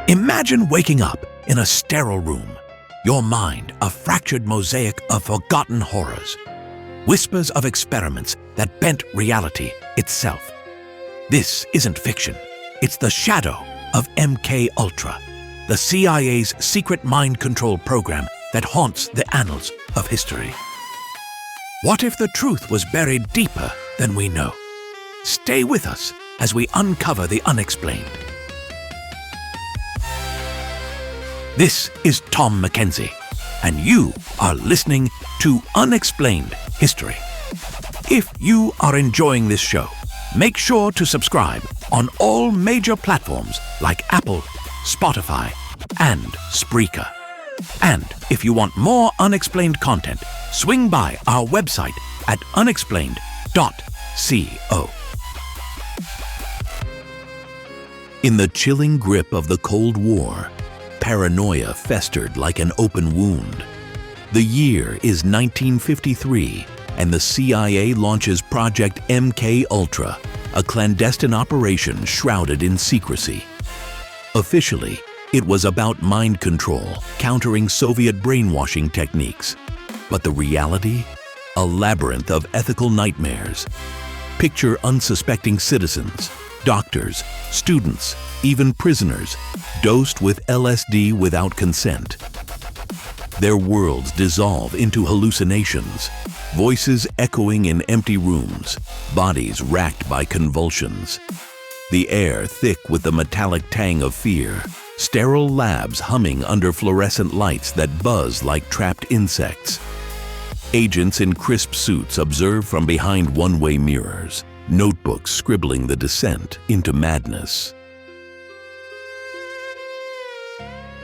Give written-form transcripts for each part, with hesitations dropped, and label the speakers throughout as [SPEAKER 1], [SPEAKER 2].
[SPEAKER 1] Imagine waking up in a sterile room, your mind a fractured mosaic of forgotten horrors, whispers of experiments that bent reality itself. This isn't fiction. It's the shadow of MKUltra, the CIA's secret mind control program that haunts the annals of history. What if the truth was buried deeper than we know? Stay with us as we uncover the unexplained. This is Tom McKenzie, and you are listening to Unexplained History. If you are enjoying this show, make sure to subscribe on all major platforms like Apple, Spotify, and Spreaker. And if you want more unexplained content, swing by our website at unexplained.co. In the chilling grip of the Cold War, paranoia festered like an open wound. The year is 1953, and the CIA launches Project MKUltra, a clandestine operation shrouded in secrecy. Officially, it was about mind control, countering Soviet brainwashing techniques. But the reality? A labyrinth of ethical nightmares. Picture unsuspecting citizens, doctors, students, even prisoners, dosed with LSD without consent. Their worlds dissolve into hallucinations, voices echoing in empty rooms, bodies racked by convulsions. The air thick with the metallic tang of fear, sterile labs humming under fluorescent lights that buzz like trapped insects. Agents in crisp suits observe from behind one-way mirrors, notebooks scribbling the descent into madness.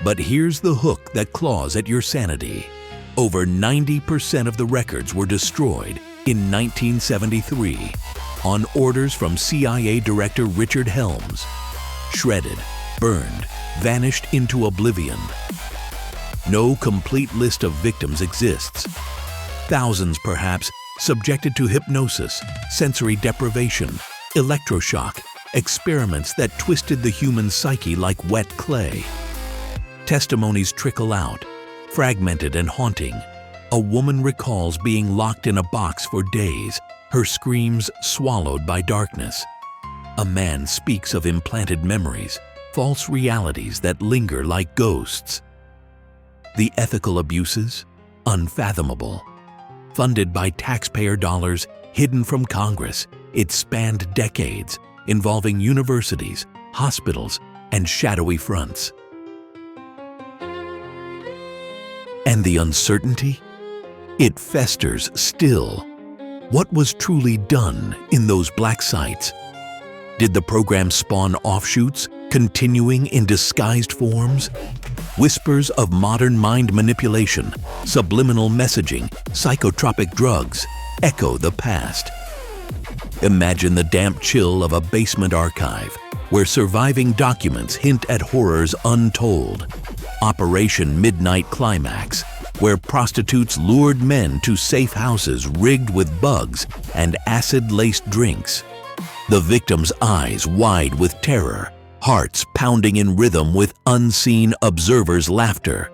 [SPEAKER 1] But here's the hook that claws at your sanity. Over 90% of the records were destroyed in 1973 on orders from CIA Director Richard Helms. Shredded, burned, vanished into oblivion. No complete list of victims exists. Thousands, perhaps, subjected to hypnosis, sensory deprivation, electroshock, experiments that twisted the human psyche like wet clay. Testimonies trickle out, fragmented and haunting. A woman recalls being locked in a box for days, her screams swallowed by darkness. A man speaks of implanted memories, false realities that linger like ghosts. The ethical abuses? Unfathomable. Funded by taxpayer dollars, hidden from Congress, it spanned decades, involving universities, hospitals, and shadowy fronts. And the uncertainty? It festers still. What was truly done in those black sites? Did the program spawn offshoots, continuing in disguised forms? Whispers of modern mind manipulation, subliminal messaging, psychotropic drugs echo the past. Imagine the damp chill of a basement archive, where surviving documents hint at horrors untold. Operation Midnight Climax, where prostitutes lured men to safe houses rigged with bugs and acid-laced drinks. The victims' eyes wide with terror, hearts pounding in rhythm with unseen observers' laughter.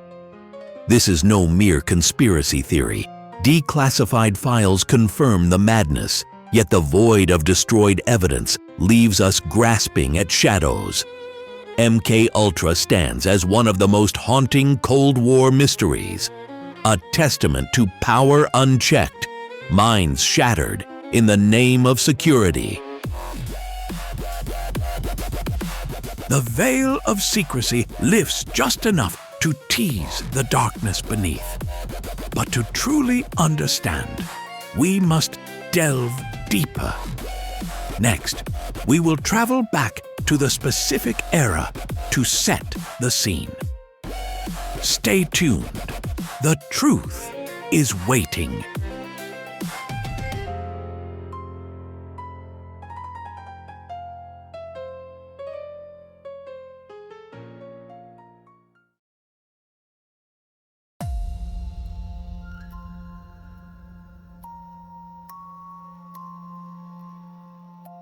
[SPEAKER 1] This is no mere conspiracy theory. Declassified files confirm the madness, yet the void of destroyed evidence leaves us grasping at shadows. MKUltra stands as one of the most haunting Cold War mysteries, a testament to power unchecked, minds shattered in the name of security. The veil of secrecy lifts just enough to tease the darkness beneath. But to truly understand, we must delve deeper. Next, we will travel back to the specific era to set the scene. Stay tuned. The truth is waiting.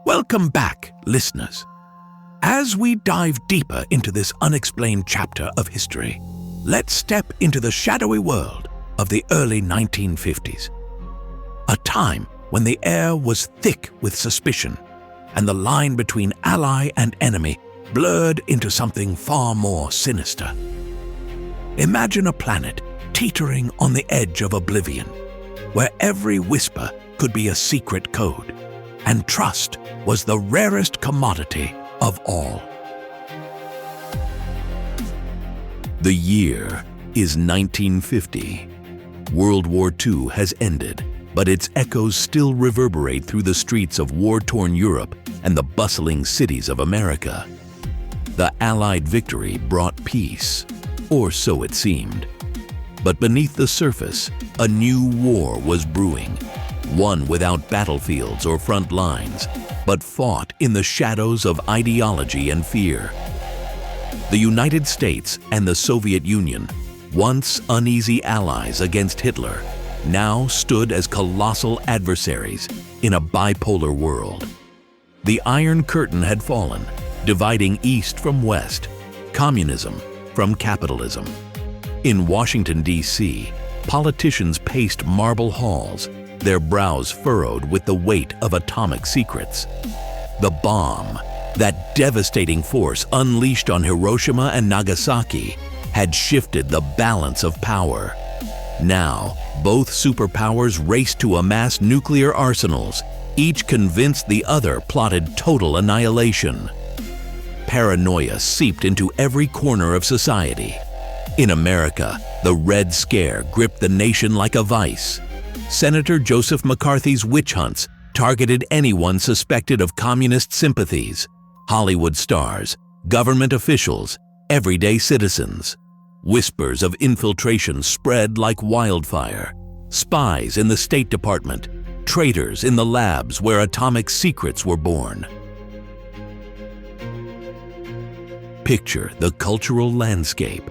[SPEAKER 1] Welcome back, listeners. As we dive deeper into this unexplained chapter of history, let's step into the shadowy world of the early 1950s. A time when the air was thick with suspicion and the line between ally and enemy blurred into something far more sinister. Imagine a planet teetering on the edge of oblivion, where every whisper could be a secret code, and trust was the rarest commodity of all. The year is 1950. World War II has ended, but its echoes still reverberate through the streets of war-torn Europe and the bustling cities of America. The Allied victory brought peace, or so it seemed. But beneath the surface, a new war was brewing, one without battlefields or front lines, but fought in the shadows of ideology and fear. The United States and the Soviet Union, once uneasy allies against Hitler, now stood as colossal adversaries in a bipolar world. The Iron Curtain had fallen, dividing East from West, communism from capitalism. In Washington, D.C., politicians paced marble halls, their brows furrowed with the weight of atomic secrets. The bomb, that devastating force unleashed on Hiroshima and Nagasaki, had shifted the balance of power. Now, both superpowers raced to amass nuclear arsenals, each convinced the other plotted total annihilation. Paranoia seeped into every corner of society. In America, the Red Scare gripped the nation like a vice. Senator Joseph McCarthy's witch hunts targeted anyone suspected of communist sympathies: Hollywood stars, government officials, everyday citizens. Whispers of infiltration spread like wildfire. Spies in the State Department, traitors in the labs where atomic secrets were born. Picture the cultural landscape.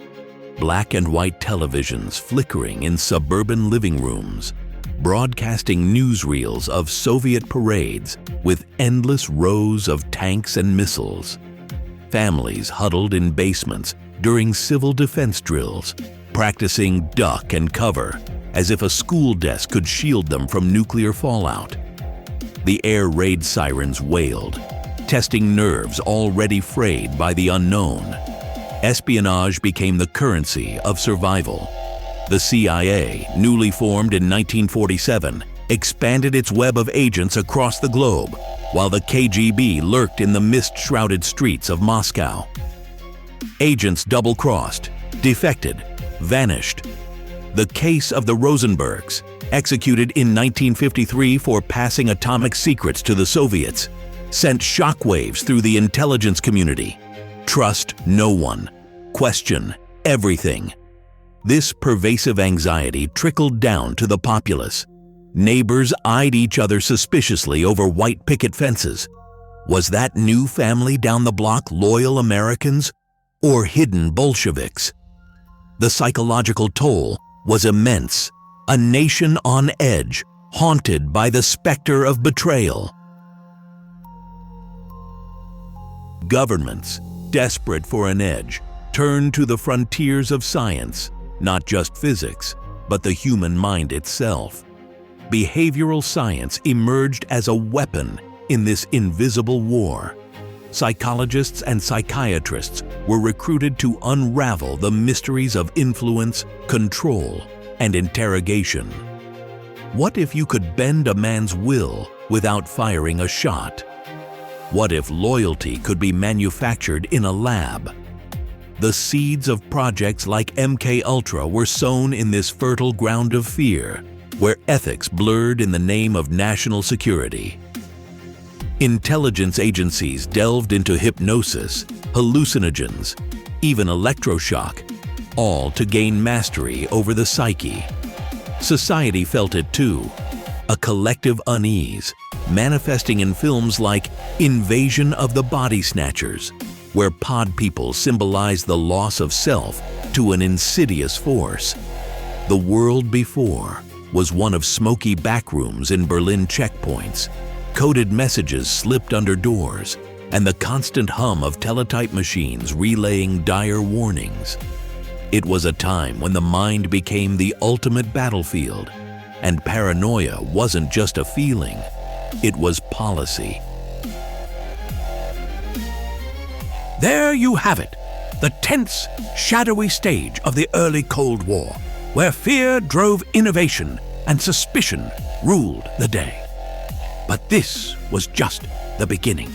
[SPEAKER 1] Black and white televisions flickering in suburban living rooms, broadcasting newsreels of Soviet parades with endless rows of tanks and missiles. Families huddled in basements during civil defense drills, practicing duck and cover as if a school desk could shield them from nuclear fallout. The air raid sirens wailed, testing nerves already frayed by the unknown. Espionage became the currency of survival. The CIA, newly formed in 1947, expanded its web of agents across the globe, while the KGB lurked in the mist-shrouded streets of Moscow. Agents double-crossed, defected, vanished. The case of the Rosenbergs, executed in 1953 for passing atomic secrets to the Soviets, sent shockwaves through the intelligence community. Trust no one. Question everything. This pervasive anxiety trickled down to the populace. Neighbors eyed each other suspiciously over white picket fences. Was that new family down the block loyal Americans or hidden Bolsheviks? The psychological toll was immense. A nation on edge, haunted by the specter of betrayal. Governments, desperate for an edge, turned to the frontiers of science, not just physics, but the human mind itself. Behavioral science emerged as a weapon in this invisible war. Psychologists and psychiatrists were recruited to unravel the mysteries of influence, control, and interrogation. What if you could bend a man's will without firing a shot? What if loyalty could be manufactured in a lab? The seeds of projects like MKUltra were sown in this fertile ground of fear, where ethics blurred in the name of national security. Intelligence agencies delved into hypnosis, hallucinogens, even electroshock, all to gain mastery over the psyche. Society felt it too, a collective unease, manifesting in films like Invasion of the Body Snatchers, where pod people symbolize the loss of self to an insidious force. The world before was one of smoky backrooms in Berlin checkpoints, coded messages slipped under doors, and the constant hum of teletype machines relaying dire warnings. It was a time when the mind became the ultimate battlefield, and paranoia wasn't just a feeling, it was policy. There you have it, the tense, shadowy stage of the early Cold War, where fear drove innovation and suspicion ruled the day. But this was just the beginning.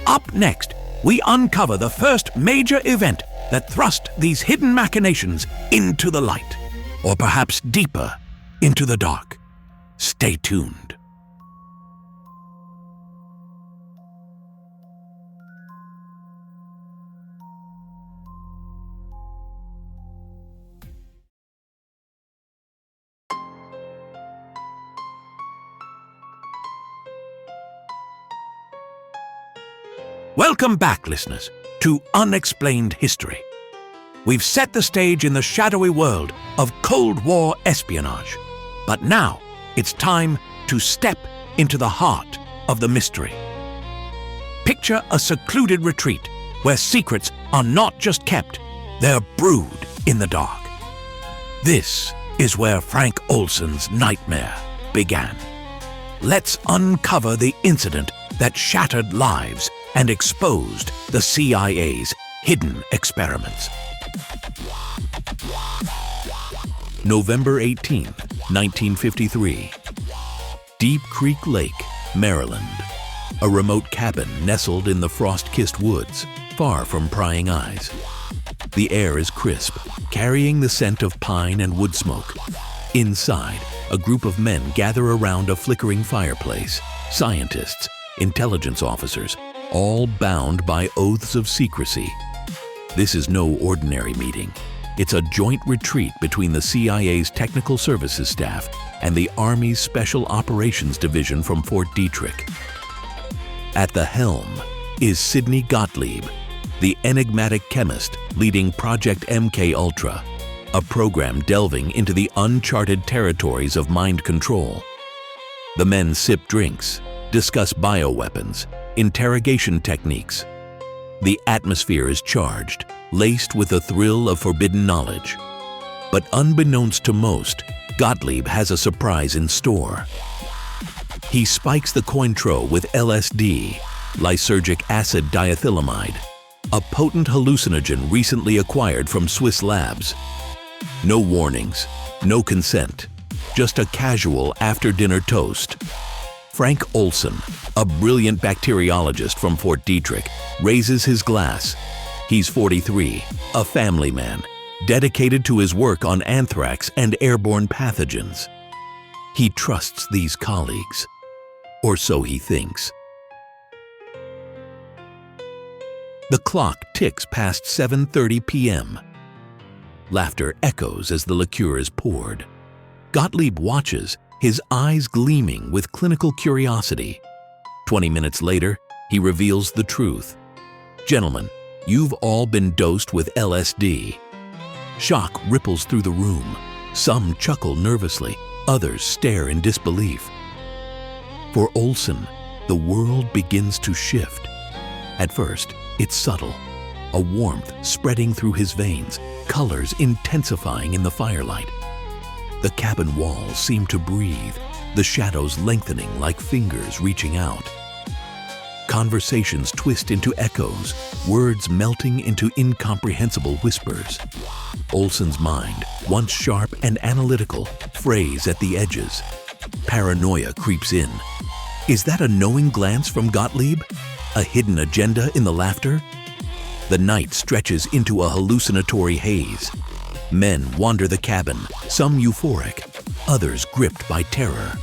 [SPEAKER 1] Up next, we uncover the first major event that thrust these hidden machinations into the light, or perhaps deeper into the dark. Stay tuned. Welcome back, listeners, to Unexplained History. We've set the stage in the shadowy world of Cold War espionage. But now, it's time to step into the heart of the mystery. Picture a secluded retreat where secrets are not just kept, they're brewed in the dark. This is where Frank Olson's nightmare began. Let's uncover the incident that shattered lives and exposed the CIA's hidden experiments. November 18, 1953. Deep Creek Lake, Maryland. A remote cabin nestled in the frost-kissed woods, far from prying eyes. The air is crisp, carrying the scent of pine and wood smoke. Inside, a group of men gather around a flickering fireplace. Scientists, intelligence officers, all bound by oaths of secrecy. This is no ordinary meeting. It's a joint retreat between the CIA's Technical Services staff and the Army's Special Operations Division from Fort Detrick. At the helm is Sidney Gottlieb, the enigmatic chemist leading Project MKUltra, a program delving into the uncharted territories of mind control. The men sip drinks, discuss bioweapons, interrogation techniques. The atmosphere is charged, laced with the thrill of forbidden knowledge. But unbeknownst to most, Gottlieb has a surprise in store. He spikes the Cointreau with LSD, lysergic acid diethylamide, a potent hallucinogen recently acquired from Swiss labs. No warnings, no consent, just a casual after-dinner toast. Frank Olson, a brilliant bacteriologist from Fort Detrick, raises his glass. He's 43, a family man, dedicated to his work on anthrax and airborne pathogens. He trusts these colleagues, or so he thinks. The clock ticks past 7:30 p.m. Laughter echoes as the liqueur is poured. Gottlieb watches, his eyes gleaming with clinical curiosity. 20 minutes later, he reveals the truth. Gentlemen, you've all been dosed with LSD. Shock ripples through the room. Some chuckle nervously, others stare in disbelief. For Olson, the world begins to shift. At first, it's subtle, a warmth spreading through his veins, colors intensifying in the firelight. The cabin walls seem to breathe, the shadows lengthening like fingers reaching out. Conversations twist into echoes, words melting into incomprehensible whispers. Olson's mind, once sharp and analytical, frays at the edges. Paranoia creeps in. Is that a knowing glance from Gottlieb? A hidden agenda in the laughter? The night stretches into a hallucinatory haze. Men wander the cabin, some euphoric, others gripped by terror.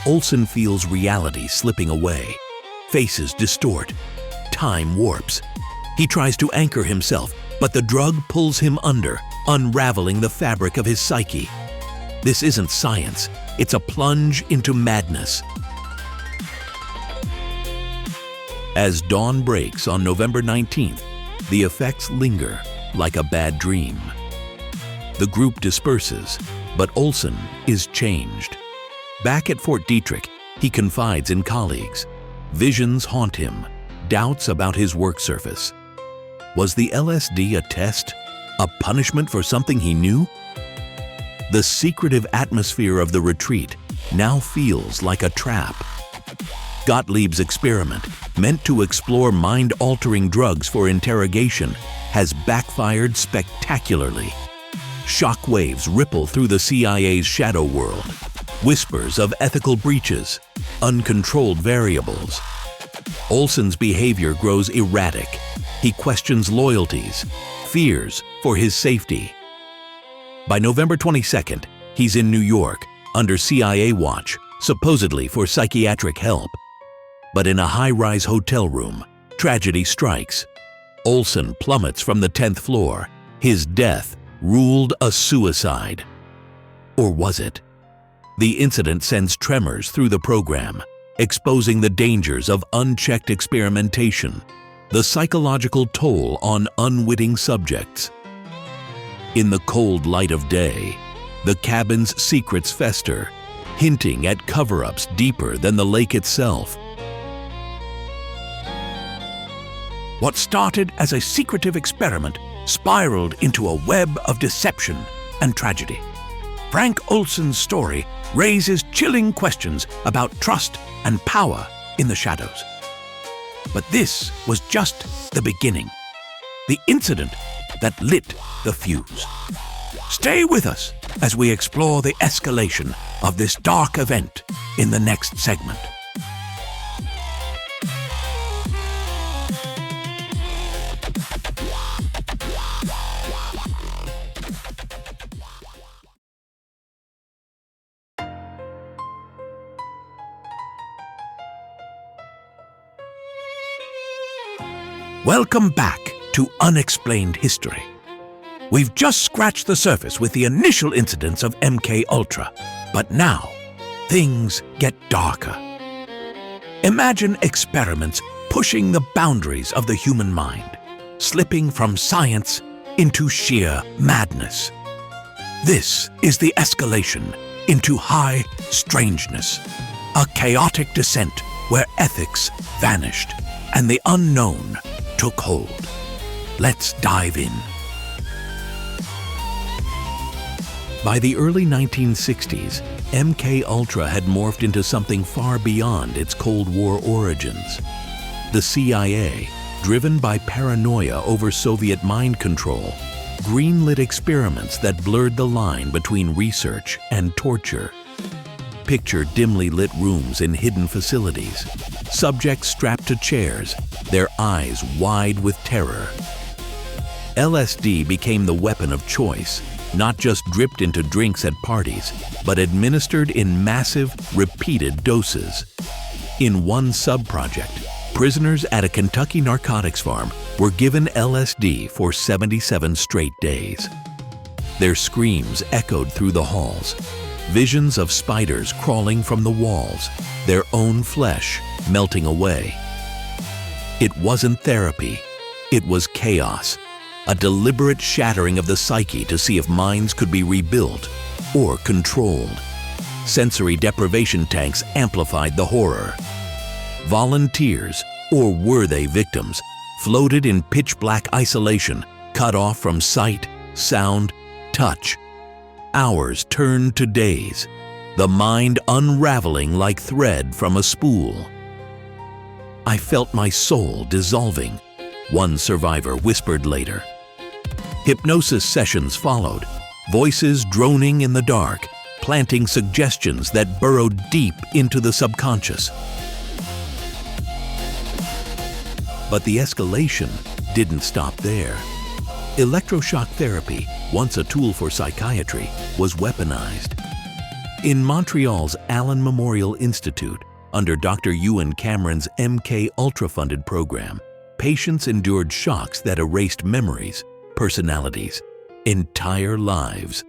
[SPEAKER 1] Olson feels reality slipping away. Faces distort. Time warps. He tries to anchor himself, but the drug pulls him under, unraveling the fabric of his psyche. This isn't science. It's a plunge into madness. As dawn breaks on November 19th, the effects linger like a bad dream. The group disperses, but Olson is changed. Back at Fort Detrick, he confides in colleagues. Visions haunt him, doubts about his work surface. Was the LSD a test? A punishment for something he knew? The secretive atmosphere of the retreat now feels like a trap. Gottlieb's experiment, meant to explore mind-altering drugs for interrogation, has backfired spectacularly. Shockwaves ripple through the CIA's shadow world. Whispers of ethical breaches, uncontrolled variables. Olson's behavior grows erratic. He questions loyalties, fears for his safety. By November 22nd, he's in New York, under CIA watch, supposedly for psychiatric help. But in a high-rise hotel room, tragedy strikes. Olson plummets from the 10th floor. His death ruled a suicide. Or was it? The incident sends tremors through the program, exposing the dangers of unchecked experimentation, the psychological toll on unwitting subjects. In the cold light of day, the cabin's secrets fester, hinting at cover-ups deeper than the lake itself. What started as a secretive experiment spiraled into a web of deception and tragedy. Frank Olson's story raises chilling questions about trust and power in the shadows. But this was just the beginning, the incident that lit the fuse. Stay with us as we explore the escalation of this dark event in the next segment. Welcome back to Unexplained History. We've just scratched the surface with the initial incidents of MKUltra, but now things get darker. Imagine experiments pushing the boundaries of the human mind, slipping from science into sheer madness. This is the escalation into high strangeness, a chaotic descent where ethics vanished and the unknown took hold. Let's dive in. By the early 1960s, MKUltra had morphed into something far beyond its Cold War origins. The CIA, driven by paranoia over Soviet mind control, greenlit experiments that blurred the line between research and torture. Picture dimly lit rooms in hidden facilities, subjects strapped to chairs, their eyes wide with terror. LSD became the weapon of choice, not just dripped into drinks at parties, but administered in massive, repeated doses. In one sub-project, prisoners at a Kentucky narcotics farm were given LSD for 77 straight days. Their screams echoed through the halls, visions of spiders crawling from the walls, their own flesh melting away. It wasn't therapy, it was chaos, a deliberate shattering of the psyche to see if minds could be rebuilt or controlled. Sensory deprivation tanks amplified the horror. Volunteers, or were they victims, floated in pitch-black isolation, cut off from sight, sound, touch. Hours turned to days, the mind unraveling like thread from a spool. I felt my soul dissolving, one survivor whispered later. Hypnosis sessions followed, voices droning in the dark, planting suggestions that burrowed deep into the subconscious. But the escalation didn't stop there. Electroshock therapy, once a tool for psychiatry, was weaponized. In Montreal's Allan Memorial Institute, under Dr. Ewan Cameron's MKUltra-funded program, patients endured shocks that erased memories, personalities, entire lives.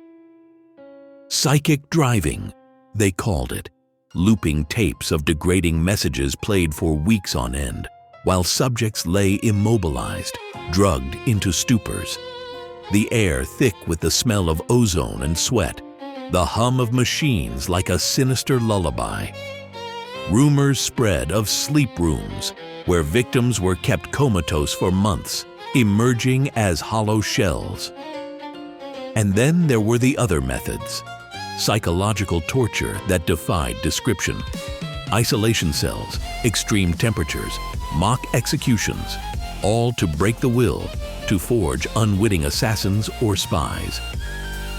[SPEAKER 1] Psychic driving, they called it, looping tapes of degrading messages played for weeks on end, while subjects lay immobilized, drugged into stupors. The air thick with the smell of ozone and sweat, the hum of machines like a sinister lullaby. rumors spread of sleep rooms where victims were kept comatose for months, emerging as hollow shells. And then there were the other methods: psychological torture that defied description, isolation cells, extreme temperatures, mock executions, all to break the will, to forge unwitting assassins or spies.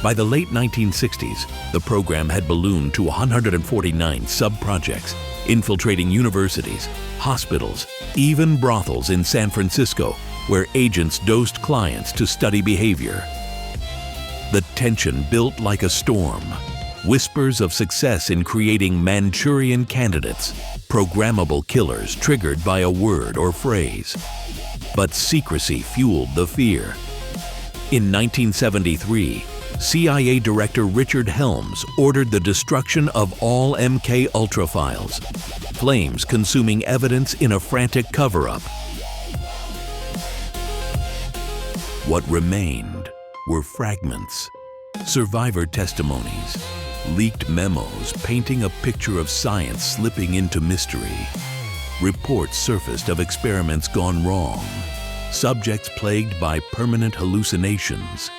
[SPEAKER 1] By the late 1960s, the program had ballooned to 149 sub-projects, infiltrating universities, hospitals, even brothels in San Francisco, where agents dosed clients to study behavior. The tension built like a storm. Whispers of success in creating Manchurian candidates, programmable killers triggered by a word or phrase. But secrecy fueled the fear. In 1973, CIA Director Richard Helms ordered the destruction of all MKUltra files, flames consuming evidence in a frantic cover-up. What remained were fragments, survivor testimonies, leaked memos painting a picture of science slipping into mystery. Reports surfaced of experiments gone wrong, subjects plagued by permanent hallucinations,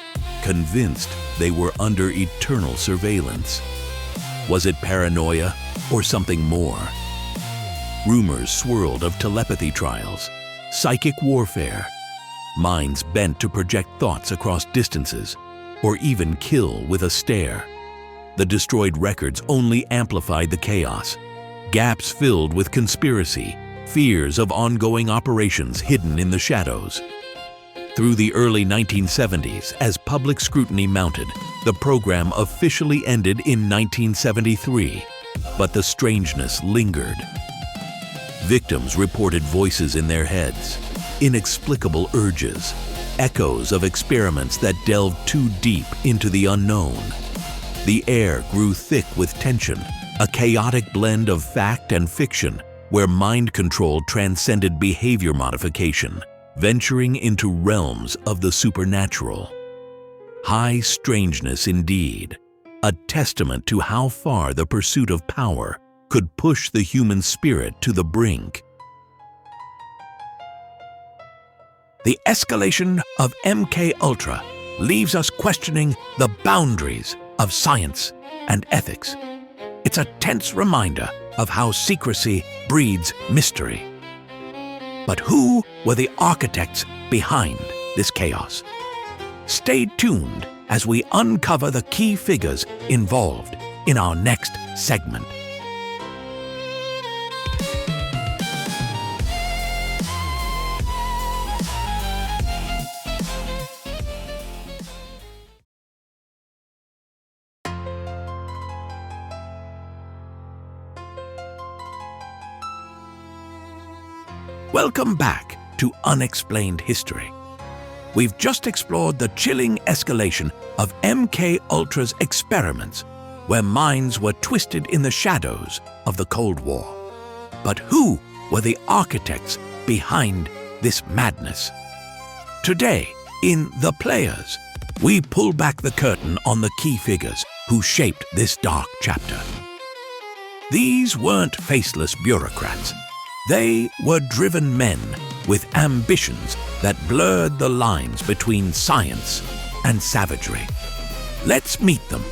[SPEAKER 1] convinced they were under eternal surveillance. Was it paranoia or something more? Rumors swirled of telepathy trials, psychic warfare, minds bent to project thoughts across distances, or even kill with a stare. The destroyed records only amplified the chaos. Gaps filled with conspiracy, fears of ongoing operations hidden in the shadows. Through the early 1970s, as public scrutiny mounted, the program officially ended in 1973, but the strangeness lingered. Victims reported voices in their heads, inexplicable urges, echoes of experiments that delved too deep into the unknown. The air grew thick with tension, a chaotic blend of fact and fiction, where mind control transcended behavior modification, venturing into realms of the supernatural. High strangeness indeed, a testament to how far the pursuit of power could push the human spirit to the brink. The escalation of MKUltra leaves us questioning the boundaries of science and ethics. It's a tense reminder of how secrecy breeds mystery. But who were the architects behind this chaos? Stay tuned as we uncover the key figures involved in our next segment. Welcome back to Unexplained History. We've just explored the chilling escalation of MKUltra's experiments, where minds were twisted in the shadows of the Cold War. But who were the architects behind this madness? Today, in The Players, we pull back the curtain on the key figures who shaped this dark chapter. These weren't faceless bureaucrats. They were driven men with ambitions that blurred the lines between science and savagery. Let's meet them.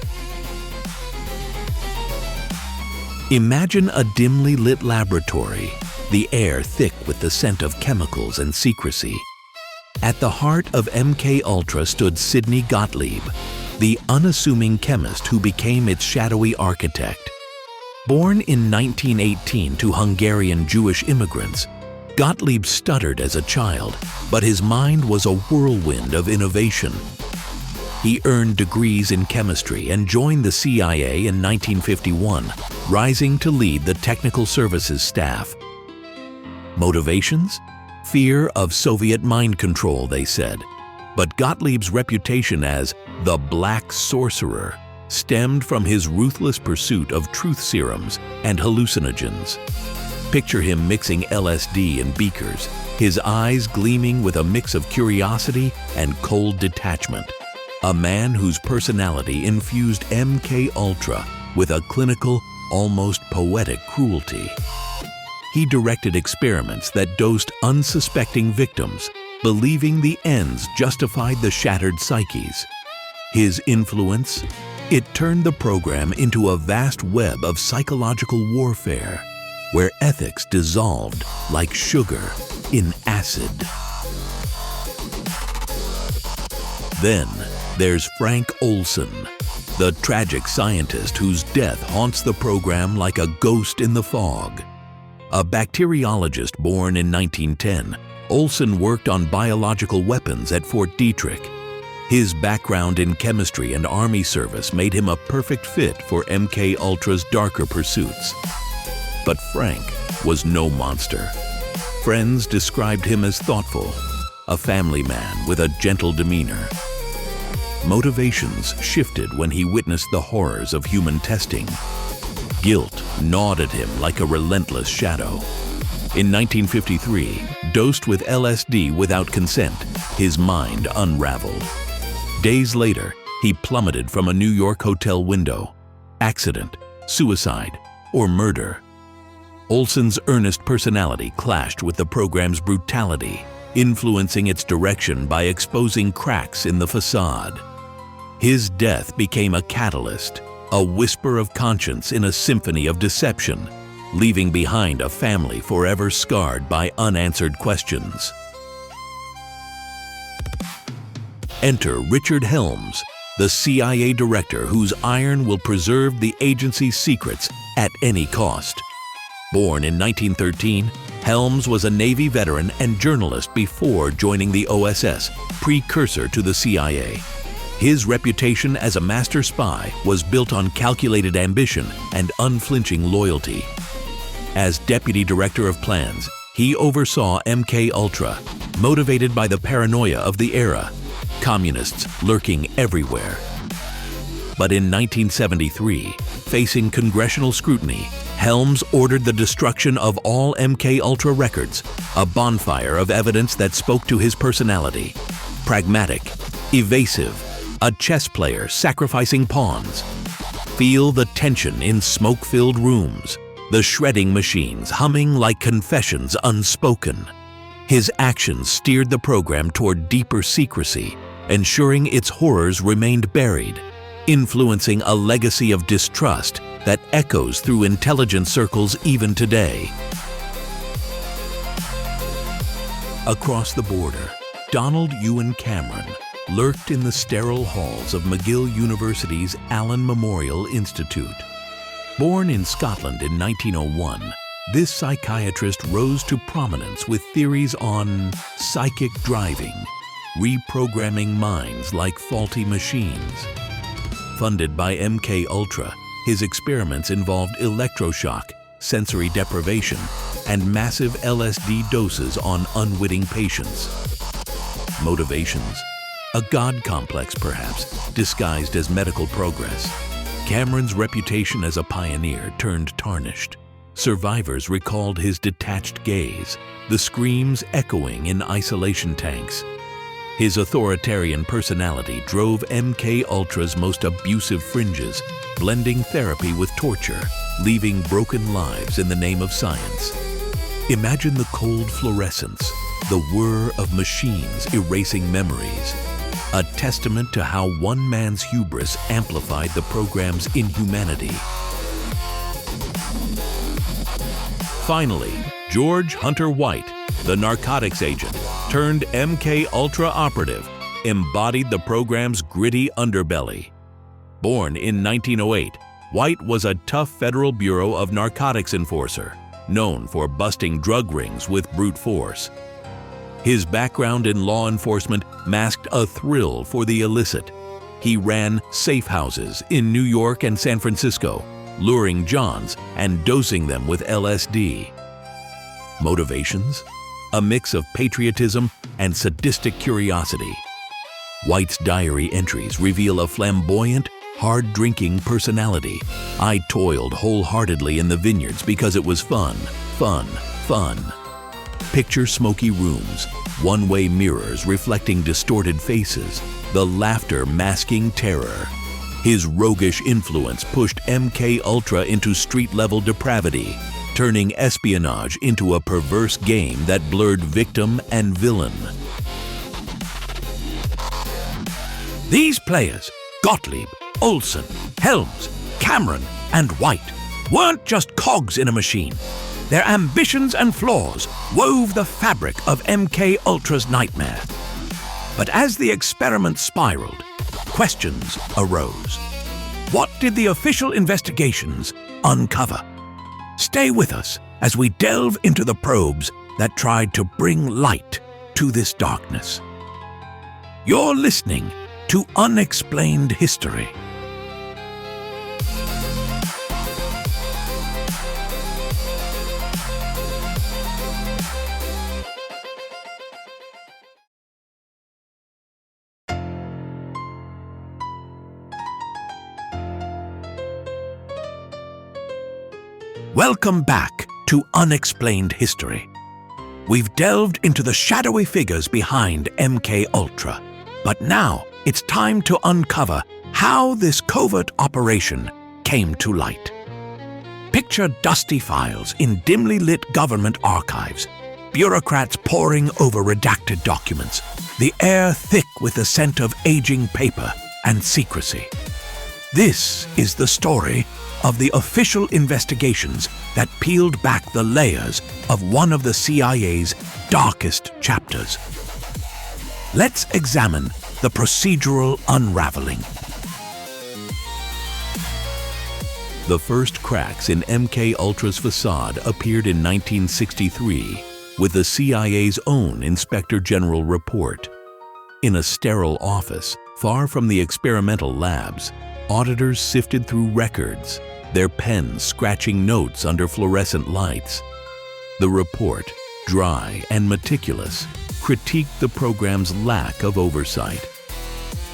[SPEAKER 1] Imagine a dimly lit laboratory, the air thick with the scent of chemicals and secrecy. At the heart of MKUltra stood Sidney Gottlieb, the unassuming chemist who became its shadowy architect. Born in 1918 to Hungarian Jewish immigrants, Gottlieb stuttered as a child, but his mind was a whirlwind of innovation. He earned degrees in chemistry and joined the CIA in 1951, rising to lead the technical services staff. Motivations? Fear of Soviet mind control, they said. But Gottlieb's reputation as the Black Sorcerer stemmed from his ruthless pursuit of truth serums and hallucinogens. Picture him mixing LSD in beakers, his eyes gleaming with a mix of curiosity and cold detachment. A man whose personality infused MKUltra with a clinical, almost poetic cruelty. He directed experiments that dosed unsuspecting victims, believing the ends justified the shattered psyches. His influence? It turned the program into a vast web of psychological warfare, where ethics dissolved like sugar in acid. Then there's Frank Olson, the tragic scientist whose death haunts the program like a ghost in the fog. A bacteriologist born in 1910, Olson worked on biological weapons at Fort Detrick. His background in chemistry and army service made him a perfect fit for MKUltra's darker pursuits. But Frank was no monster. Friends described him as thoughtful, a family man with a gentle demeanor. Motivations shifted when he witnessed the horrors of human testing. Guilt gnawed at him like a relentless shadow. In 1953, dosed with LSD without consent, his mind unraveled. Days later, he plummeted from a New York hotel window. Accident, suicide, or murder. Olson's earnest personality clashed with the program's brutality, influencing its direction by exposing cracks in the facade. His death became a catalyst, a whisper of conscience in a symphony of deception, leaving behind a family forever scarred by unanswered questions. Enter Richard Helms, the CIA director whose iron will preserve the agency's secrets at any cost. Born in 1913, Helms was a Navy veteran and journalist before joining the OSS, precursor to the CIA. His reputation as a master spy was built on calculated ambition and unflinching loyalty. As Deputy Director of Plans, he oversaw MKUltra, motivated by the paranoia of the era, communists lurking everywhere. But in 1973, facing congressional scrutiny, Helms ordered the destruction of all MKUltra records, a bonfire of evidence that spoke to his personality. Pragmatic, evasive, a chess player sacrificing pawns. Feel the tension in smoke-filled rooms, the shredding machines humming like confessions unspoken. His actions steered the program toward deeper secrecy, ensuring its horrors remained buried, influencing a legacy of distrust that echoes through intelligence circles even today. Across the border, Donald Ewan Cameron lurked in the sterile halls of McGill University's Allan Memorial Institute. Born in Scotland in 1901, this psychiatrist rose to prominence with theories on psychic driving, reprogramming minds like faulty machines. Funded by MKUltra, his experiments involved electroshock, sensory deprivation, and massive LSD doses on unwitting patients. Motivations? A God complex, perhaps, disguised as medical progress. Cameron's reputation as a pioneer turned tarnished. Survivors recalled his detached gaze, the screams echoing in isolation tanks. His authoritarian personality drove MKUltra's most abusive fringes, blending therapy with torture, leaving broken lives in the name of science. Imagine the cold fluorescence, the whir of machines erasing memories, a testament to how one man's hubris amplified the program's inhumanity. Finally, George Hunter White, the narcotics agent turned MKUltra operative, embodied the program's gritty underbelly. Born in 1908, White was a tough Federal Bureau of Narcotics enforcer, known for busting drug rings with brute force. His background in law enforcement masked a thrill for the illicit. He ran safe houses in New York and San Francisco, luring Johns and dosing them with LSD. Motivations? A mix of patriotism and sadistic curiosity. White's diary entries reveal a flamboyant, hard-drinking personality. I toiled wholeheartedly in the vineyards because it was fun, fun, fun. Picture smoky rooms, one-way mirrors reflecting distorted faces, the laughter masking terror. His roguish influence pushed MKUltra into street-level depravity, turning espionage into a perverse game that blurred victim and villain. These players, Gottlieb, Olson, Helms, Cameron, and White, weren't just cogs in a machine. Their ambitions and flaws wove the fabric of MKUltra's nightmare. But as the experiment spiraled, questions arose. What did the official investigations uncover? Stay with us as we delve into the probes that tried to bring light to this darkness. You're listening to Unexplained History. Welcome back to Unexplained History. We've delved into the shadowy figures behind MKUltra, but now it's time to uncover how this covert operation came to light. Picture dusty files in dimly lit government archives, bureaucrats poring over redacted documents, the air thick with the scent of aging paper and secrecy. This is the story of the official investigations that peeled back the layers of one of the CIA's darkest chapters. Let's examine the procedural unraveling. The first cracks in MKUltra's facade appeared in 1963 with the CIA's own Inspector General report. In a sterile office, far from the experimental labs, auditors sifted through records, their pens scratching notes under fluorescent lights. The report, dry and meticulous, critiqued the program's lack of oversight.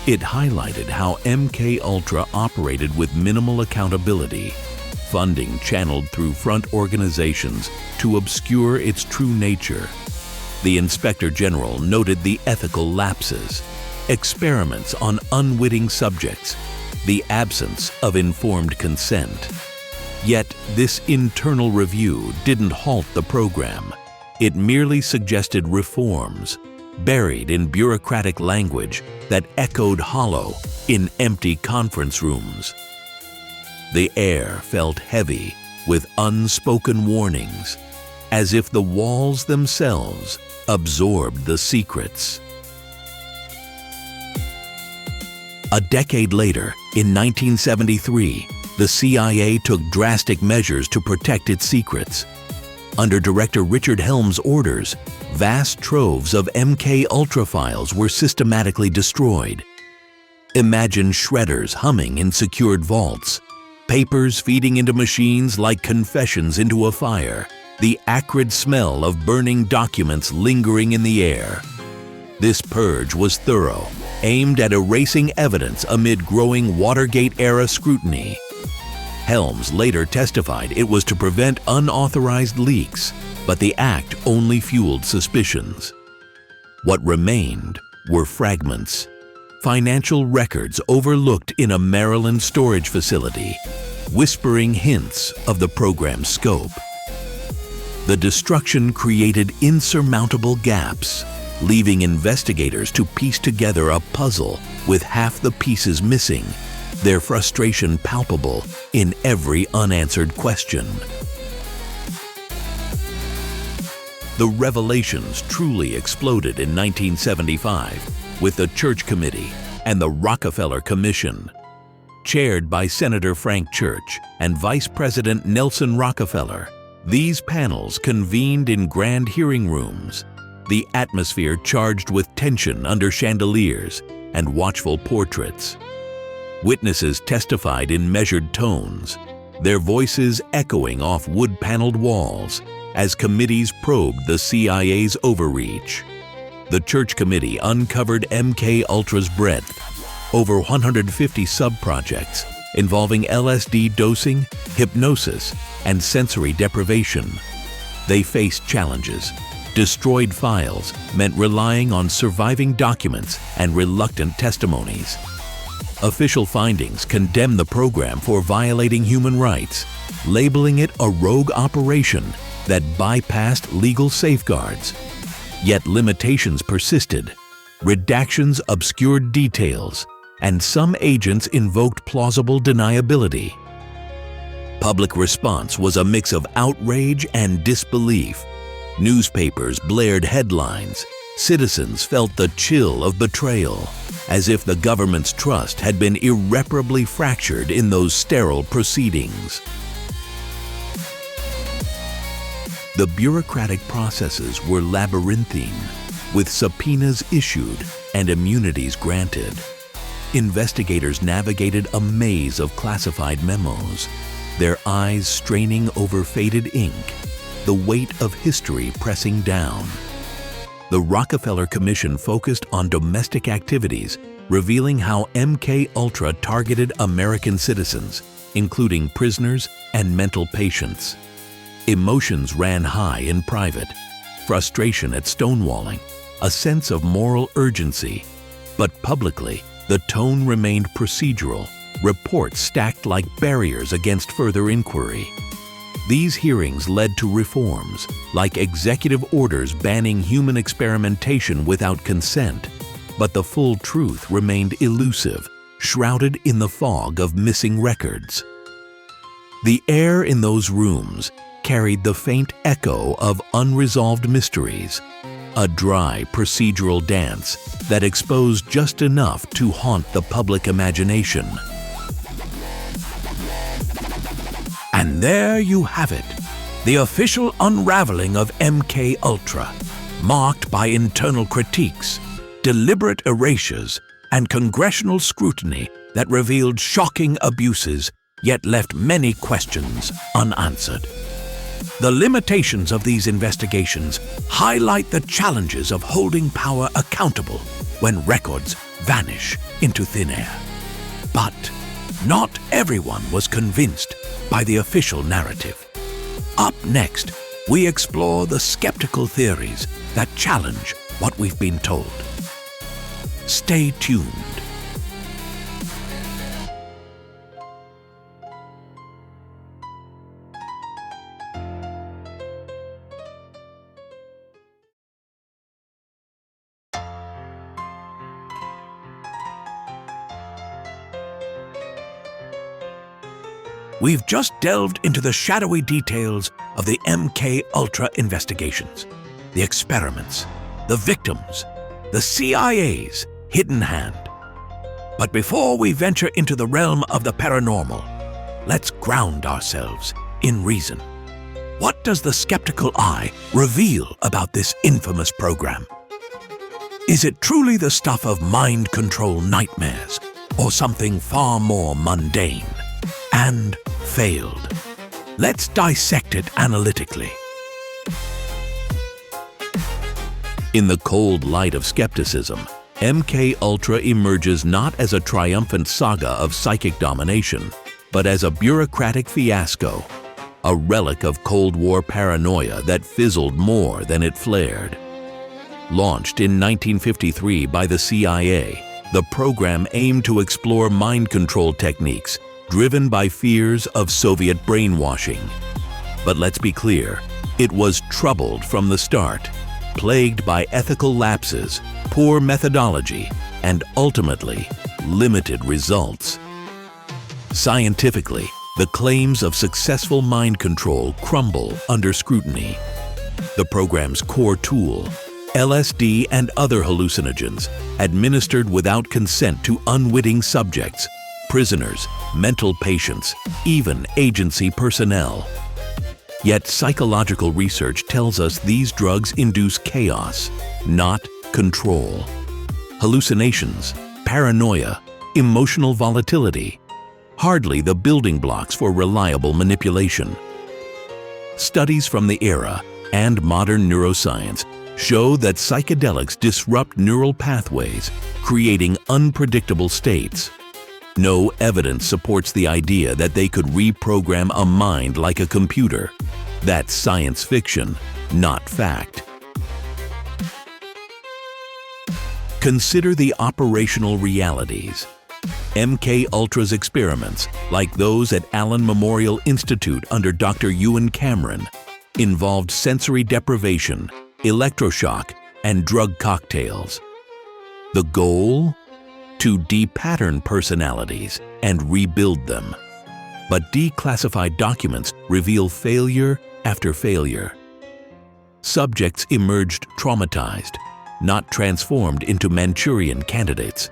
[SPEAKER 1] It highlighted how MKUltra operated with minimal accountability, funding channeled through front organizations to obscure its true nature. The Inspector General noted the ethical lapses, experiments on unwitting subjects, the absence of informed consent. Yet this internal review didn't halt the program. It merely suggested reforms, buried in bureaucratic language that echoed hollow in empty conference rooms. The air felt heavy with unspoken warnings, as if the walls themselves absorbed the secrets. A decade later, in 1973, the CIA took drastic measures to protect its secrets. Under Director Richard Helms' orders, vast troves of MKUltra files were systematically destroyed. Imagine shredders humming in secured vaults, papers feeding into machines like confessions into a fire, the acrid smell of burning documents lingering in the air. This purge was thorough, aimed at erasing evidence amid growing Watergate-era scrutiny. Helms later testified it was to prevent unauthorized leaks, but the act only fueled suspicions. What remained were fragments, financial records overlooked in a Maryland storage facility, whispering hints of the program's scope. The destruction created insurmountable gaps, leaving investigators to piece together a puzzle with half the pieces missing, their frustration palpable in every unanswered question. The revelations truly exploded in 1975 with the Church Committee and the Rockefeller Commission. Chaired by Senator Frank Church and Vice President Nelson Rockefeller, these panels convened in grand hearing rooms, the atmosphere charged with tension under chandeliers and watchful portraits. Witnesses testified in measured tones, their voices echoing off wood-paneled walls as committees probed the CIA's overreach. The Church Committee uncovered MKUltra's breadth, over 150 sub-projects involving LSD dosing, hypnosis, and sensory deprivation. They faced challenges. Destroyed files meant relying on surviving documents and reluctant testimonies. Official findings condemn the program for violating human rights, labeling it a rogue operation that bypassed legal safeguards. Yet limitations persisted, redactions obscured details, and some agents invoked plausible deniability. Public response was a mix of outrage and disbelief. Newspapers blared headlines. Citizens felt the chill of betrayal, as if the government's trust had been irreparably fractured in those sterile proceedings. The bureaucratic processes were labyrinthine, with subpoenas issued and immunities granted. Investigators navigated a maze of classified memos, their eyes straining over faded ink, the weight of history pressing down. The Rockefeller Commission focused on domestic activities, revealing how MKUltra targeted American citizens, including prisoners and mental patients. Emotions ran high in private, frustration at stonewalling, a sense of moral urgency. But publicly, the tone remained procedural, reports stacked like barriers against further inquiry. These hearings led to reforms, like executive orders banning human experimentation without consent, but the full truth remained elusive, shrouded in the fog of missing records. The air in those rooms carried the faint echo of unresolved mysteries, a dry procedural dance that exposed just enough to haunt the public imagination. And there you have it, the official unraveling of MKUltra, marked by internal critiques, deliberate erasures, and congressional scrutiny that revealed shocking abuses, yet left many questions unanswered. The limitations of these investigations highlight the challenges of holding power accountable when records vanish into thin air. But not everyone was convinced by the official narrative. Up next, we explore the skeptical theories that challenge what we've been told. Stay tuned. We've just delved into the shadowy details of the MKUltra investigations, the experiments, the victims, the CIA's hidden hand. But before we venture into the realm of the paranormal, let's ground ourselves in reason. What does the skeptical eye reveal about this infamous program? Is it truly the stuff of mind control nightmares, or something far more mundane and failed? Let's dissect it analytically. In the cold light of skepticism, MKUltra emerges not as a triumphant saga of psychic domination, but as a bureaucratic fiasco, a relic of Cold War paranoia that fizzled more than it flared. Launched in 1953 by the CIA, the program aimed to explore mind control techniques driven by fears of Soviet brainwashing. But let's be clear, it was troubled from the start, plagued by ethical lapses, poor methodology, and ultimately, limited results. Scientifically, the claims of successful mind control crumble under scrutiny. The program's core tool, LSD and other hallucinogens, administered without consent to unwitting subjects, prisoners, mental patients, even agency personnel. Yet psychological research tells us these drugs induce chaos, not control. Hallucinations, paranoia, emotional volatility, hardly the building blocks for reliable manipulation. Studies from the era and modern neuroscience show that psychedelics disrupt neural pathways, creating unpredictable states. No evidence supports the idea that they could reprogram a mind like a computer. That's science fiction, not fact. Consider the operational realities. MKUltra's experiments, like those at Allan Memorial Institute under Dr. Ewan Cameron, involved sensory deprivation, electroshock, and drug cocktails. The goal? To de-pattern personalities and rebuild them. But declassified documents reveal failure after failure. Subjects emerged traumatized, not transformed into Manchurian candidates.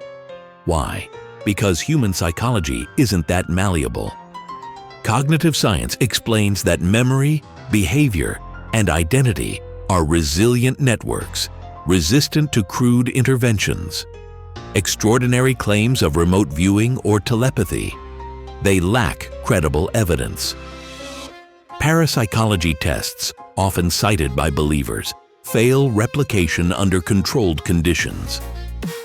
[SPEAKER 1] Why? Because human psychology isn't that malleable. Cognitive science explains that memory, behavior, and identity are resilient networks, resistant to crude interventions. Extraordinary claims of remote viewing or telepathy. They lack credible evidence. Parapsychology tests, often cited by believers, fail replication under controlled conditions.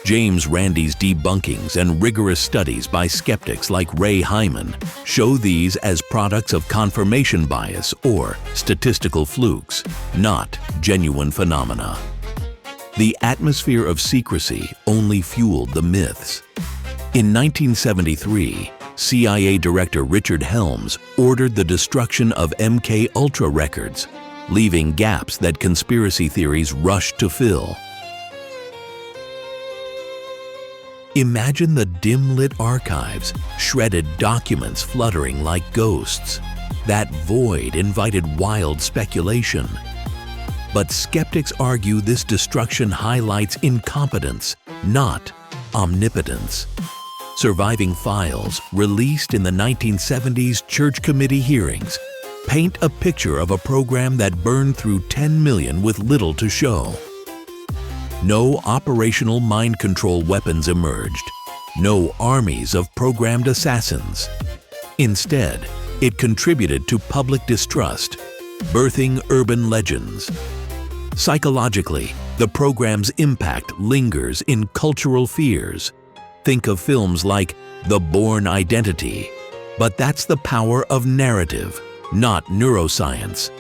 [SPEAKER 1] James Randi's debunkings and rigorous studies by skeptics like Ray Hyman show these as products of confirmation bias or statistical flukes, not genuine phenomena. The atmosphere of secrecy only fueled the myths. In 1973, CIA Director Richard Helms ordered the destruction of MKUltra records, leaving gaps that conspiracy theories rushed to fill. Imagine the dim-lit archives, shredded documents fluttering like ghosts. That void invited wild speculation. But skeptics argue this destruction highlights incompetence, not omnipotence. Surviving files, released in the 1970s Church Committee hearings, paint a picture of a program that burned through 10 million with little to show. No operational mind control weapons emerged, no armies of programmed assassins. Instead, it contributed to public distrust, birthing urban legends. Psychologically, the program's impact lingers in cultural fears. Think of films like The Bourne Identity. But that's the power of narrative, not neuroscience.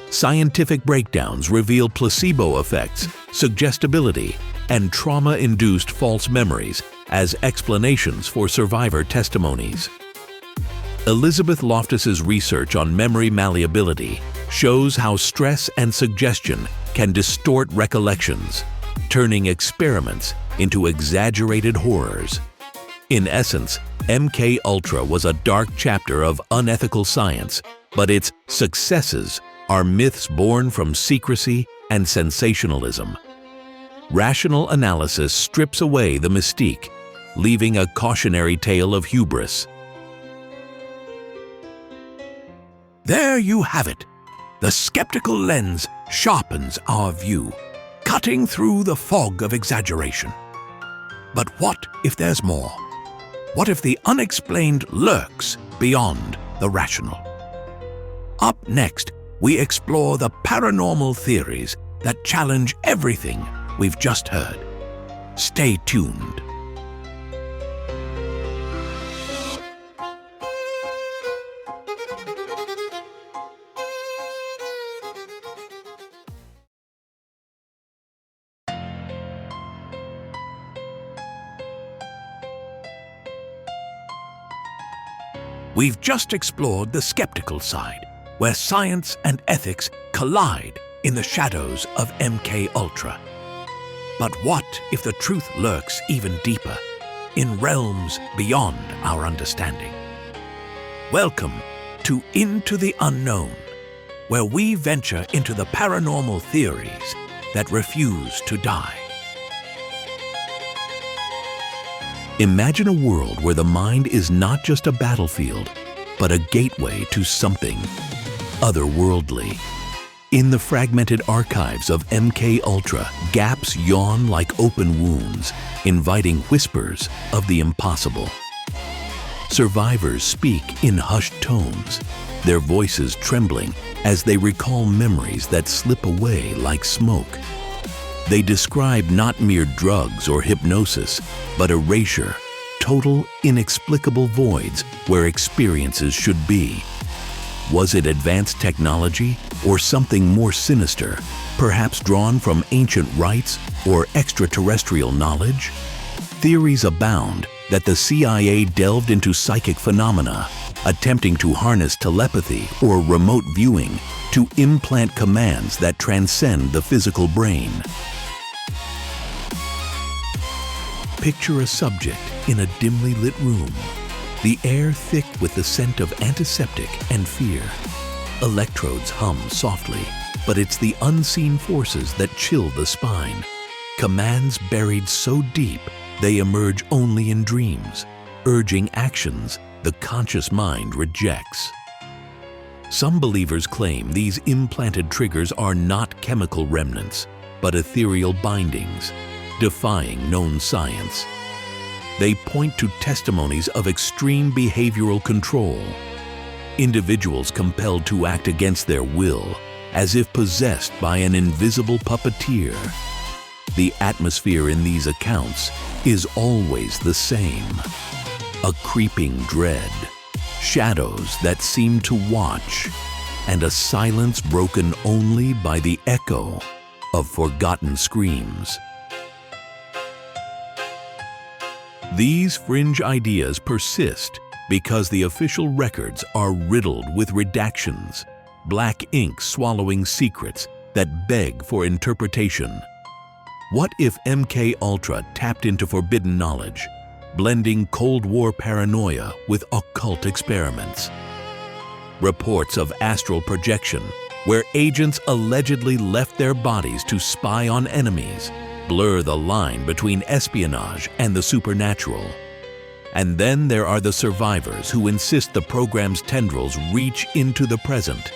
[SPEAKER 1] Scientific breakdowns reveal placebo effects, suggestibility, and trauma-induced false memories as explanations for survivor testimonies. Elizabeth Loftus's research on memory malleability shows how stress and suggestion can distort recollections, turning experiments into exaggerated horrors. In essence, MKUltra was a dark chapter of unethical science, but its successes are myths born from secrecy and sensationalism. Rational analysis strips away the mystique, leaving a cautionary tale of hubris. There you have it. The skeptical lens sharpens our view, cutting through the fog of exaggeration. But what if there's more? What if the unexplained lurks beyond the rational? Up next, we explore the paranormal theories that challenge everything we've just heard. Stay tuned. We've just explored the skeptical side, where science and ethics collide in the shadows of MKUltra. But what if the truth lurks even deeper, in realms beyond our understanding? Welcome to Into the Unknown, where we venture into the paranormal theories that refuse to die. Imagine a world where the mind is not just a battlefield, but a gateway to something otherworldly. In the fragmented archives of MKUltra, gaps yawn like open wounds, inviting whispers of the impossible. Survivors speak in hushed tones, their voices trembling as they recall memories that slip away like smoke. They describe not mere drugs or hypnosis, but erasure, total, inexplicable voids where experiences should be. Was it advanced technology or something more sinister, perhaps drawn from ancient rites or extraterrestrial knowledge? Theories abound, that the CIA delved into psychic phenomena, attempting to harness telepathy or remote viewing to implant commands that transcend the physical brain. Picture a subject in a dimly lit room, the air thick with the scent of antiseptic and fear. Electrodes hum softly, but it's the unseen forces that chill the spine. Commands buried so deep, they emerge only in dreams, urging actions the conscious mind rejects. Some believers claim these implanted triggers are not chemical remnants, but ethereal bindings, defying known science. They point to testimonies of extreme behavioral control, individuals compelled to act against their will, as if possessed by an invisible puppeteer. The atmosphere in these accounts is always the same. A creeping dread, shadows that seem to watch, and a silence broken only by the echo of forgotten screams. These fringe ideas persist because the official records are riddled with redactions, black ink swallowing secrets that beg for interpretation. What if MKUltra tapped into forbidden knowledge, blending Cold War paranoia with occult experiments? Reports of astral projection, where agents allegedly left their bodies to spy on enemies, blur the line between espionage and the supernatural. And then there are the survivors who insist the program's tendrils reach into the present.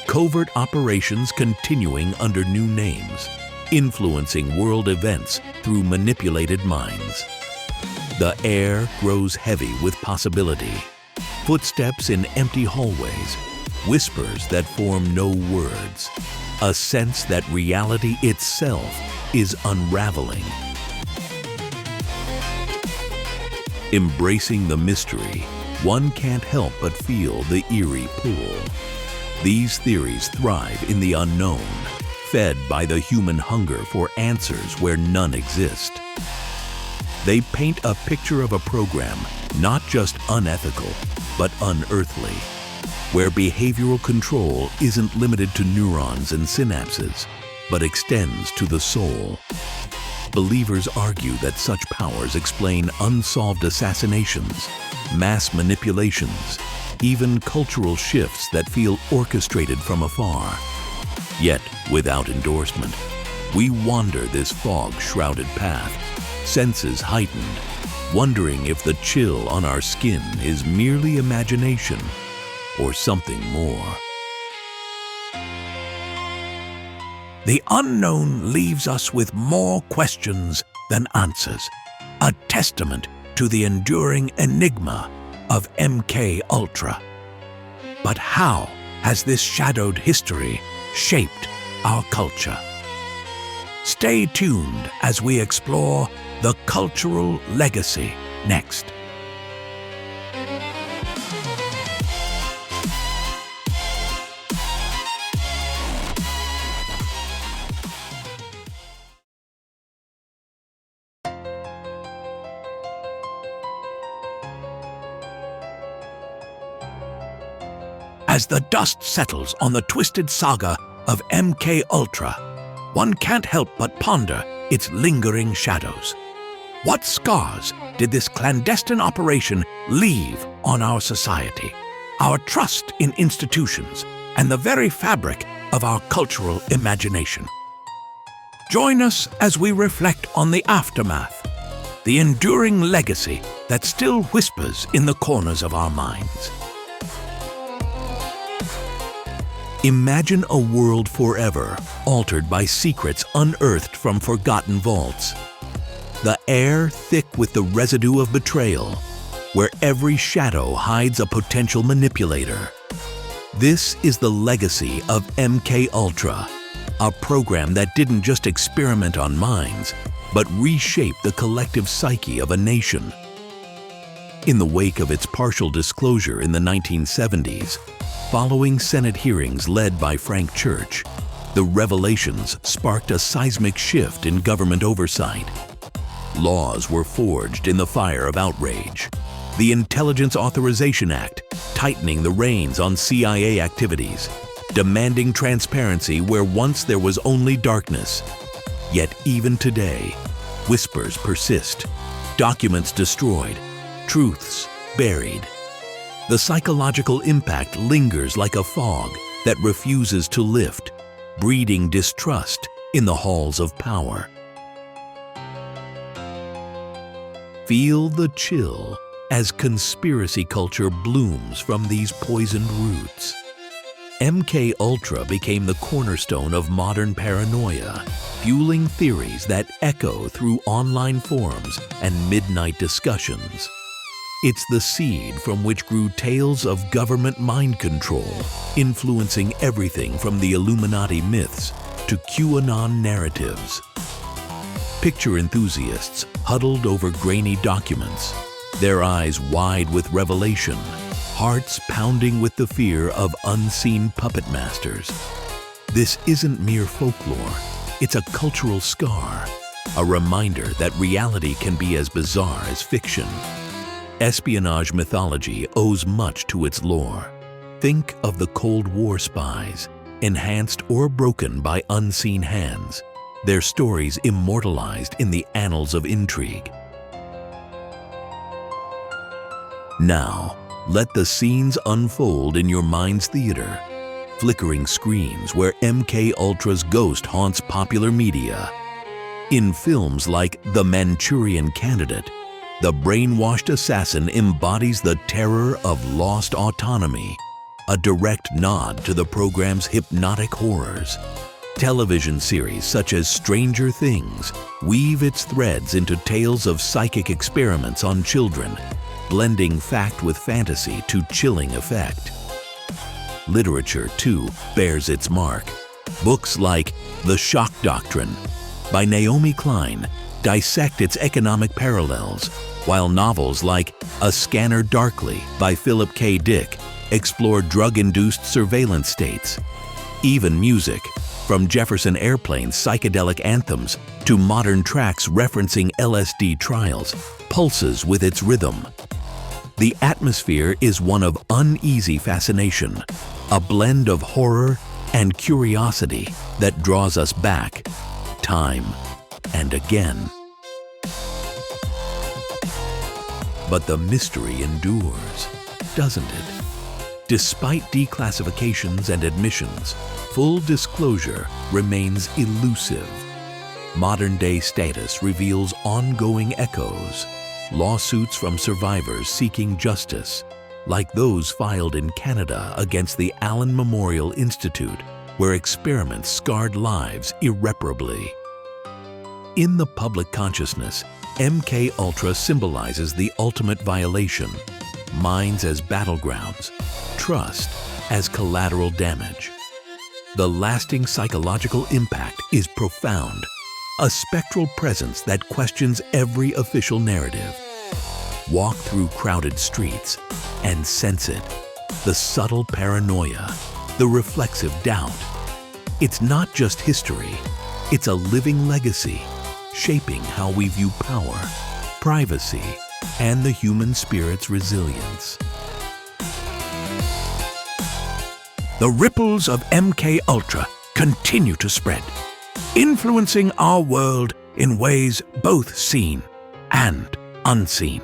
[SPEAKER 1] Covert operations continuing under new names, influencing world events through manipulated minds. The air grows heavy with possibility. Footsteps in empty hallways, whispers that form no words, a sense that reality itself is unraveling. Embracing the mystery, one can't help but feel the eerie pull. These theories thrive in the unknown, fed by the human hunger for answers where none exist. They paint a picture of a program not just unethical, but unearthly, where behavioral control isn't limited to neurons and synapses, but extends to the soul. Believers argue that such powers explain unsolved assassinations, mass manipulations, even cultural shifts that feel orchestrated from afar. Yet, without endorsement, we wander this fog-shrouded path, senses heightened, wondering if the chill on our skin is merely imagination or something more. The unknown leaves us with more questions than answers, a testament to the enduring enigma of MKUltra. But how has this shadowed history shaped our culture? Stay tuned as we explore the cultural legacy next. As the dust settles on the twisted saga of MKUltra, one can't help but ponder its lingering shadows. What scars did this clandestine operation leave on our society, our trust in institutions, and the very fabric of our cultural imagination? Join us as we reflect on the aftermath, the enduring legacy that still whispers in the corners of our minds. Imagine a world forever altered by secrets unearthed from forgotten vaults. The air thick with the residue of betrayal, where every shadow hides a potential manipulator. This is the legacy of MKUltra, a program that didn't just experiment on minds, but reshaped the collective psyche of a nation. In the wake of its partial disclosure in the 1970s, following Senate hearings led by Frank Church, the revelations sparked a seismic shift in government oversight. Laws were forged in the fire of outrage. The Intelligence Authorization Act, tightening the reins on CIA activities, demanding transparency where once there was only darkness. Yet even today, whispers persist, documents destroyed, truths buried. The psychological impact lingers like a fog that refuses to lift, breeding distrust in the halls of power. Feel the chill as conspiracy culture blooms from these poisoned roots. MKUltra became the cornerstone of modern paranoia, fueling theories that echo through online forums and midnight discussions. It's the seed from which grew tales of government mind control, influencing everything from the Illuminati myths to QAnon narratives. Picture enthusiasts huddled over grainy documents, their eyes wide with revelation, hearts pounding with the fear of unseen puppet masters. This isn't mere folklore, it's a cultural scar, a reminder that reality can be as bizarre as fiction. Espionage mythology owes much to its lore. Think of the Cold War spies, enhanced or broken by unseen hands, their stories immortalized in the annals of intrigue. Now, let the scenes unfold in your mind's theater, flickering screens where MKUltra's ghost haunts popular media. In films like The Manchurian Candidate, the brainwashed assassin embodies the terror of lost autonomy, a direct nod to the program's hypnotic horrors. Television series such as Stranger Things weave its threads into tales of psychic experiments on children, blending fact with fantasy to chilling effect. Literature, too, bears its mark. Books like The Shock Doctrine by Naomi Klein dissect its economic parallels, while novels like A Scanner Darkly by Philip K. Dick explore drug-induced surveillance states. Even music, from Jefferson Airplane's psychedelic anthems to modern tracks referencing LSD trials, pulses with its rhythm. The atmosphere is one of uneasy fascination, a blend of horror and curiosity that draws us back, time and again. But the mystery endures, doesn't it? Despite declassifications and admissions, full disclosure remains elusive. Modern-day status reveals ongoing echoes, lawsuits from survivors seeking justice, like those filed in Canada against the Allan Memorial Institute, where experiments scarred lives irreparably. In the public consciousness, MKUltra symbolizes the ultimate violation, minds as battlegrounds, trust as collateral damage. The lasting psychological impact is profound, a spectral presence that questions every official narrative. Walk through crowded streets and sense it, the subtle paranoia, the reflexive doubt. It's not just history, it's a living legacy, shaping how we view power, privacy, and the human spirit's resilience. The ripples of MKUltra continue to spread, influencing our world in ways both seen and unseen.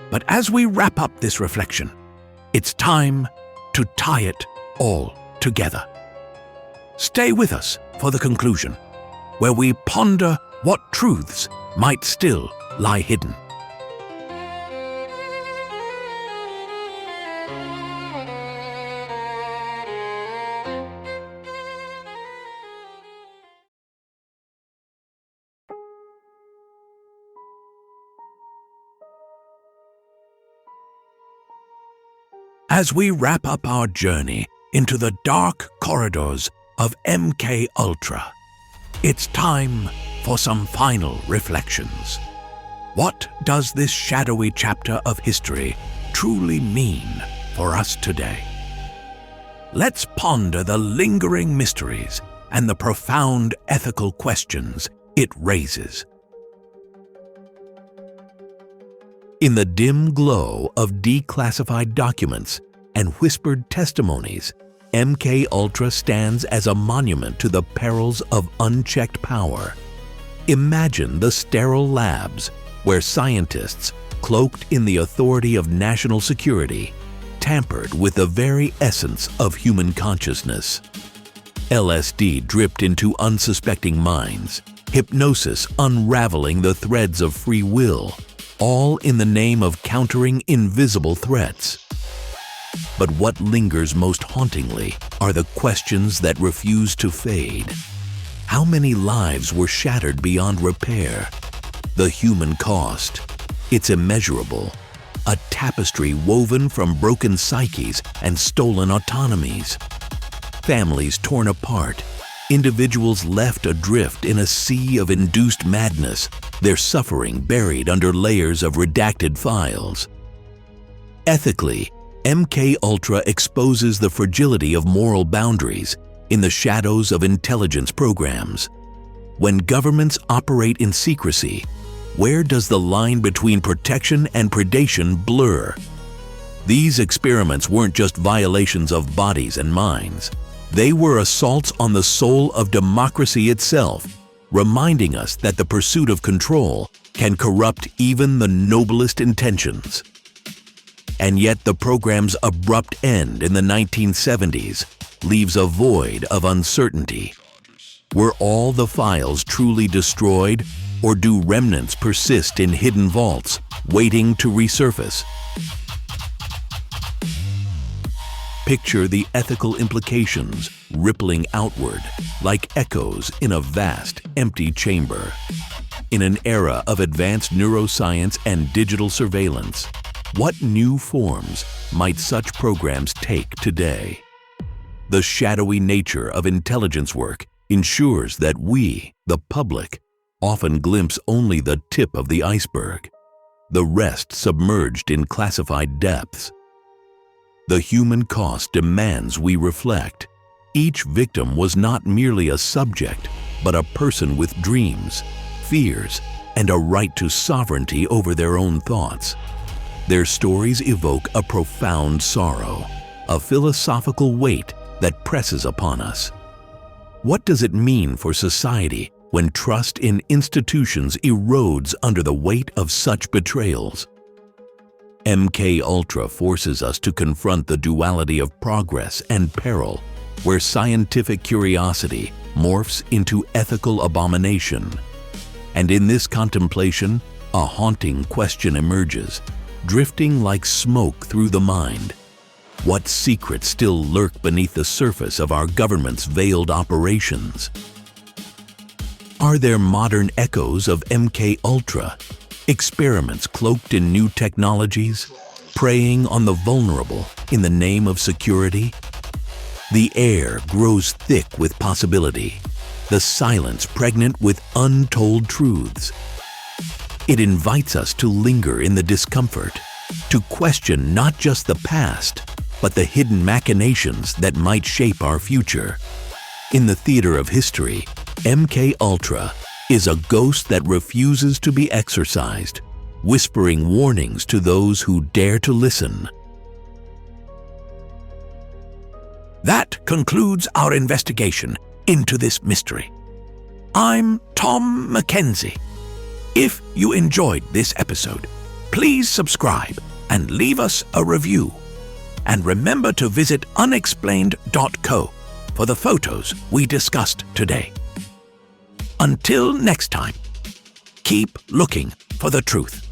[SPEAKER 1] But as we wrap up this reflection, it's time to tie it all together. Stay with us for the conclusion, where we ponder what truths might still lie hidden. As we wrap up our journey into the dark corridors of MKUltra, it's time for some final reflections. What does this shadowy chapter of history truly mean for us today? Let's ponder the lingering mysteries and the profound ethical questions it raises. In the dim glow of declassified documents and whispered testimonies, MKUltra stands as a monument to the perils of unchecked power. Imagine the sterile labs where scientists, cloaked in the authority of national security, tampered with the very essence of human consciousness. LSD dripped into unsuspecting minds, hypnosis unraveling the threads of free will, all in the name of countering invisible threats. But what lingers most hauntingly are the questions that refuse to fade. How many lives were shattered beyond repair? The human cost. It's immeasurable. A tapestry woven from broken psyches and stolen autonomies. Families torn apart. Individuals left adrift in a sea of induced madness, their suffering buried under layers of redacted files. Ethically, MKUltra exposes the fragility of moral boundaries in the shadows of intelligence programs. When governments operate in secrecy, where does the line between protection and predation blur? These experiments weren't just violations of bodies and minds. They were assaults on the soul of democracy itself, reminding us that the pursuit of control can corrupt even the noblest intentions. And yet the program's abrupt end in the 1970s leaves a void of uncertainty. Were all the files truly destroyed, or do remnants persist in hidden vaults, waiting to resurface? Picture the ethical implications rippling outward like echoes in a vast, empty chamber. In an era of advanced neuroscience and digital surveillance, what new forms might such programs take today? The shadowy nature of intelligence work ensures that we, the public, often glimpse only the tip of the iceberg, the rest submerged in classified depths. The human cost demands we reflect. Each victim was not merely a subject, but a person with dreams, fears, and a right to sovereignty over their own thoughts. Their stories evoke a profound sorrow, a philosophical weight that presses upon us. What does it mean for society when trust in institutions erodes under the weight of such betrayals? MKUltra forces us to confront the duality of progress and peril, where scientific curiosity morphs into ethical abomination. And in this contemplation, a haunting question emerges, drifting like smoke through the mind. What secrets still lurk beneath the surface of our government's veiled operations? Are there modern echoes of MKUltra, experiments cloaked in new technologies, preying on the vulnerable in the name of security? The air grows thick with possibility, the silence pregnant with untold truths. It invites us to linger in the discomfort, to question not just the past, but the hidden machinations that might shape our future. In the theater of history, MKUltra is a ghost that refuses to be exorcised, whispering warnings to those who dare to listen. That concludes our investigation into this mystery. I'm Tom McKenzie. If you enjoyed this episode, please subscribe and leave us a review. And remember to visit unexplained.co for the photos we discussed today. Until next time, keep looking for the truth.